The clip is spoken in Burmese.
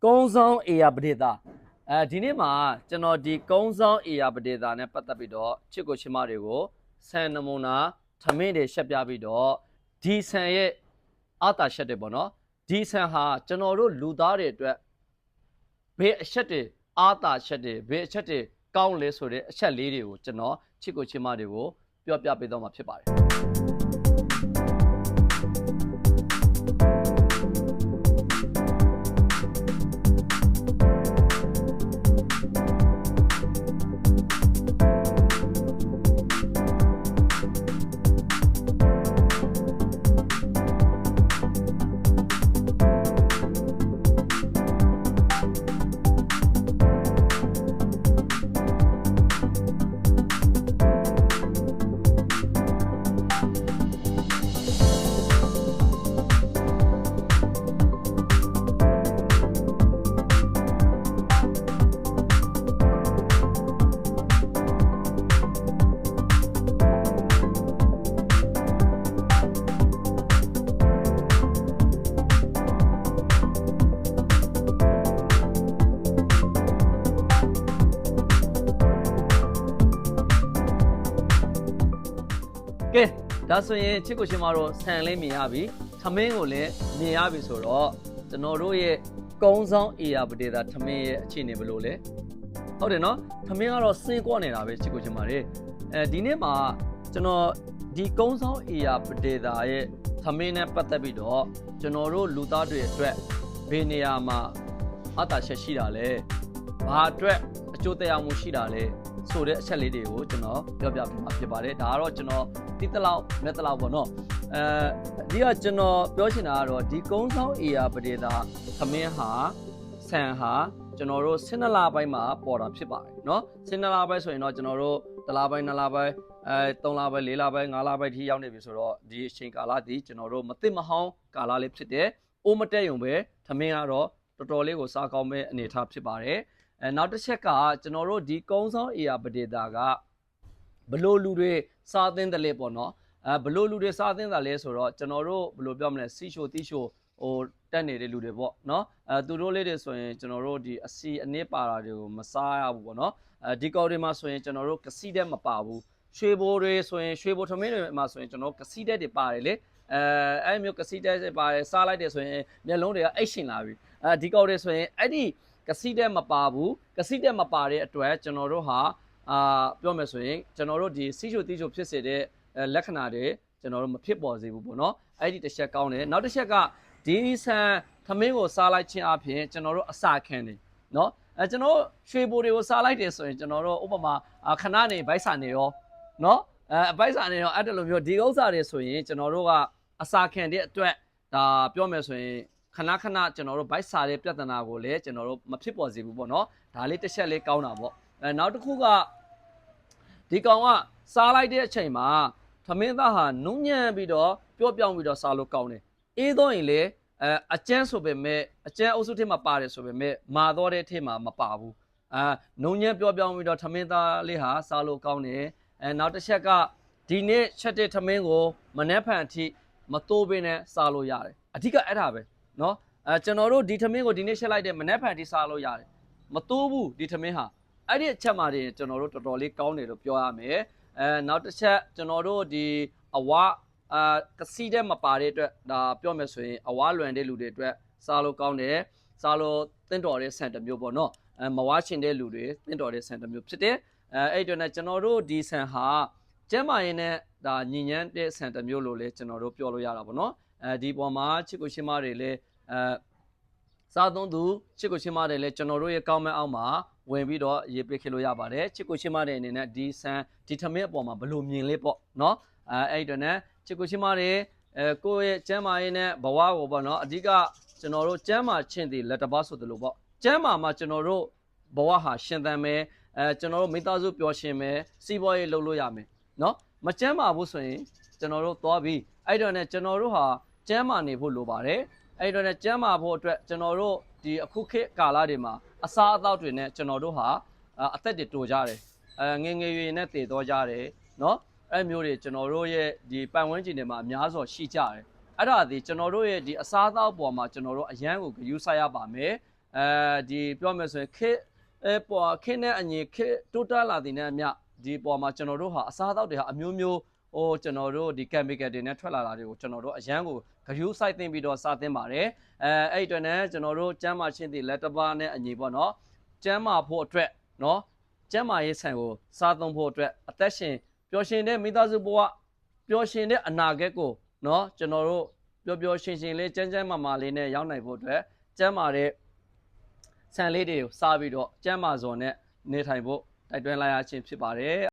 ကုန်းဆောင်အေယာပဒေတာဒီနေ့မှာကျွန်တော်ဒီကုန်းဆောင်အေယာပဒေတာနဲ့ပတ်သက်ပြီးတော့ချစ်ကိုချစ်မတွေကိုဆန်နမူနာထမင်းတွေရှက်ပြပြီးတော့ဒီဆန်ရဲ့အာတာရှက်တွေပေါ့နော်ဒီဆန်ဟာကျွန်တော်တို့လူသားတွေအတွက်ဘယ်အချက်တွေအာတာရှက်တွေဘယ်အချက်တွေကောင်းလဲဆိုတဲ့အချက်လေးတွေကိုကျွန်တော်ချစ်ကိုချစ်မတွေကိုပြောပြပေးတော့မှာဖြစ်ပါတယ်ကဲဒါဆိုရင်ချစ်ကိုရှင်မတို့ဆန်လေးမြင်ရပြီထမင်းကိုလည်းမြင်ရပြီဆိုတော့ကျွန်တော်တို့ရဲ့ကုန်းဆောင်အေယာပဒေတာထမင်းရဲ့အခြေအနေဘယ်လိုလဲဟုတ်တယ်နော်ထမင်းကတော့စင်းကွက်နေတာပဲချစ်ကိုရှင်မတွေဒီနေ့မှာကျွန်တော်ဒီကုန်းဆောင်အေယာပဒေတာရဲ့ထမင်းနဲ့ပတ်သက်ပြီးတော့ကျွန်တော်တို့လူသားတွေအတွက်ဘယ်နေရာမှာအတာချက်ရှိတာလဲဘာအတွက်အကျိုးတရားမှုရှိတာလဲဆိုတဲ့အချက်လေးတွေကိုကျွန်တော်ပြောပြပေးမှာဖြစ်ပါတယ်ဒါကတော့ကျွန်တော်တိတလောက်မဲ့တလောက်ပေါ့နော်ဒီကကျွန်တော်ပြောချင်တာကတော့ဒီကုန်းဆောင်အေယာပဒေတာသမင်းဟာဆန်ဟာကျွန်တော်တို့12လပိုင်းမှာပေါ်တာဖြစ်ပါတယ်เนาะ12လပိုင်းဆိုရင်တော့ကျွန်တော်တို့1လပိုင်း2လပိုင်း3လပိုင်း4လပိုင်း5လပိုင်းထိရောက်နေပြီဆိုတော့ဒီအချိန်ကာလဒီကျွန်တော်တို့မသိမဟောင်းကာလလေးဖြစ်တယ်အိုးမတက်ရုံပဲသမင်းကတော့တော်တော်လေးကိုစားကောင်းမဲ့အနေအထားဖြစ်ပါတယ်နောက်တစ်ချက်ကကျွန်တော်တို့ဒီကုန်းဆောင်အေယာပဒေတာကဘလို့လူတွေစားသင်းတယ်လေပေါ့နော်ဘလို့လူတွေစားသင်းတာလဲဆိုတော့ကျွန်တော်တို့ဘလို့ပြောမလဲစီရှိုတီရှိုဟိုတက်နေတဲ့လူတွေပေါ့နော်သူတို့လေးတွေဆိုရင်ကျွန်တော်တို့ဒီအစီအနစ်ပါတာတွေကိုမစားရဘူးပေါ့နော်ဒီကော်တွေမှာဆိုရင်ကျွန်တော်တို့ကစီးတဲ့မပါဘူးရွှေဘိုးတွေဆိုရင်ရွှေဘိုးထမင်းတွေမှာဆိုရင်ကျွန်တော်ကစီးတဲ့တွေပါတယ်လေအဲ့မျိုးကစီးတဲ့တွေပါတယ်စားလိုက်တယ်ဆိုရင်မျက်လုံးတွေကအိတ်ရှင်လာပြီဒီကော်တွေဆိုရင်အဲ့ဒီကစီးတဲ့မပါဘူးကစီးတဲ့မပါတဲ့အတွက်ကျွန်တော်တို့ဟာပြောမယ်ဆိုရင်ကျွန်တော်တို့ဒီစီချိုတီချိုဖြစ်စေတဲ့လက္ခဏာတွေကျွန်တော်တို့မဖြစ်ပေါ်စေဘူးပေါ့နော်အဲ့ဒီတစ်ချက်ကောင်းတယ်နောက်တစ်ချက်ကဒီဆန်သမင်းကိုစားလိုက်ခြင်းအပြင်ကျွန်တော်တို့အစာခံတယ်နော်ကျွန်တော်ရွှေဘိုတွေကိုစားလိုက်တယ်ဆိုရင်ကျွန်တော်တို့ဥပမာခဏနေဗိုက်စာနေရောနော်ဗိုက်စာနေရောအဲ့တလိုမျိုးဒီဥစ္စာတွေဆိုရင်ကျွန်တော်တို့ကအစာခံတဲ့အတွက်ဒါပြောမယ်ဆိုရင်ခဏခဏကျွန်တော်တို့ဗိုက်စာတဲ့ပြဿနာကိုလည်းကျွန်တော်တို့မဖြစ်ပေါ်စေဘူးပေါ့နော်ဒါလေးတစ်ချက်လေးကောင်းတာပေါ့နောက်တစ်ခုကဒီကောင်ကစားလိုက်တဲ့အချိန်မှာသမင်းသားဟာနုံညံ့ပြီးတော့ပျော့ပြောင်းပြီးတော့စားလို့ကောင်းတယ်အေးတော့ရင်လေအကျန်းဆိုပေမဲ့အကျန်းအုပ်စုထဲမှာပါတယ်ဆိုပေမဲ့မာတော့တဲ့ထဲမှာမပါဘူးနုံညံ့ပျော့ပြောင်းပြီးတော့သမင်းသားလေးဟာစားလို့ကောင်းတယ်နောက်တစ်ချက်ကဒီနေ့ချက်တဲ့သမင်းကိုမနှက်ဖန်အထိမတိုးပေးနဲ့စားလို့ရတယ်အဓိကအဲ့ဒါပဲနော်ကျွန်တော်တို့ဒီသမင်းကိုဒီနေ့ချက်လိုက်တဲ့မနှက်ဖန်အထိစားလို့ရတယ်မတိုးဘူးဒီသမင်းဟာအဲ့ဒီအချက်မှာတင်ကျွန်တော်တို့တော်တော်လေးကောင်းတယ်လို့ပြောရမယ်နောက်တစ်ချက်ကျွန်တော်တို့ဒီအဝကစီးတဲ့မပါတဲ့အတွက်ဒါပြောမယ်ဆိုရင်အဝလွန်တဲ့လူတွေအတွက်စားလို့ကောင်းတယ်စားလို့တင့်တော်တဲ့ဆန်တစ်မျိုးပေါ့နော်မဝါချင်တဲ့လူတွေတင့်တော်တဲ့ဆန်တစ်မျိုးဖြစ်တယ်အဲ့အတွက်နဲ့ကျွန်တော်တို့ဒီဆန်ဟာကျမ်းမာရေးနဲ့ဒါညဉ့်ညမ်းတဲ့ဆန်တစ်မျိုးလို့လည်းကျွန်တော်တို့ပြောလို့ရတာပေါ့နော်ဒီပေါ်မှာချစ်ကိုရှင်မတွေလည်းစားသုံးသူချစ်ကိုရှင်မတွေလည်းကျွန်တော်တို့ရဲ့ကောင်းမဲ့အောက်မှာဝင်ပြီးတော့ရေးပေးခဲ့လို့ရပါတယ်ချစ်ကိုရှင်မတွေအနေနဲ့ဒီဆန်ဒီထမင်းအပေါ်မှာဘယ်လိုမြင်လဲပေါ့နော်အဲ့အတွက်နဲ့ချစ်ကိုရှင်မတွေကိုယ့်ရဲ့ကျမ်းမာရေးနဲ့ဘဝကိုပေါ့နော်အဓိကကျွန်တော်တို့ကျမ်းမာခြင်းတည်လက်တပါဆိုသလိုပေါ့ကျမ်းမာမှာကျွန်တော်တို့ဘဝဟာရှင်သန်မယ်ကျွန်တော်တို့မိသားစုပျော်ရွှင်မယ်စီးပွားရေးလုပ်လို့ရမယ်နော်မကျမ်းမာဘူးဆိုရင်ကျွန်တော်တို့သွားပြီးအဲ့တော့နဲ့ကျွန်တော်တို့ဟာကျမ်းမာနေဖို့လိုပါတယ်အဲ့တော့နဲ့ကျမ်းမာဖို့အတွက်ကျွန်တော်တို့ဒီအခုခေတ်ကာလတွေမှာအစားအသောက်တွေနဲ့ကျွန်တော်တို့ဟာအသက်တွေတိုကြတယ်ငယ်ငယ်ရွယ်နဲ့တည်တော့ကြတယ်နော်အဲ့မျိုးတွေကျွန်တော်တို့ရဲ့ဒီပတ်ဝန်းကျင်တွေမှာအများစွာရှိကြတယ်အဲ့ဒါဒီကျွန်တော်တို့ရဲ့ဒီအစားအသောက်ပေါ်မှာကျွန်တော်တို့အရန်ကိုဂရုစိုက်ရပါမယ် ဒီပြောမယ်ဆိုရင်ခေနဲ့အညီခေတိုးတက်လာတဲ့နဲ့အမျှဒီပေါ်မှာကျွန်တော်တို့ဟာအစားအသောက်တွေဟာအမျိုးမျိုးကျွန်တော်တို့ဒီ chemical တွေနဲ့ထွက်လာတာတွေကိုကျွန်တော်တို့အရန်ကိုဂရုစိုက်သိမ်းပြီးတော့စားသင့်ပါတယ်အဲ့အတွက်နဲ့ကျွန်တော်တို့ကျန်းမာခြင်းတွေလက်တစ်ပါးနဲ့အညီပေါ့နော်ကျန်းမာဖို့အတွက်နော်ကျန်းမာရေးဆန်ကိုစားသုံးဖို့အတွက်အသက်ရှင်ပျော်ရွှင်တဲ့မိသားစုဘဝပျော်ရွှင်တဲ့အနာဂတ်ကိုနော်ကျွန်တော်တို့ပျော်ရွှင်လေးကျန်းမာလေးနဲ့ရောက်နိုင်ဖို့အတွက်ကျန်းမာတဲ့ဆန်လေးတွေကိုစားပြီးတော့ကျန်းမာစွာနဲ့နေထိုင်ဖို့တိုက်တွန်းလိုက်ရခြင်းဖြစ်ပါတယ်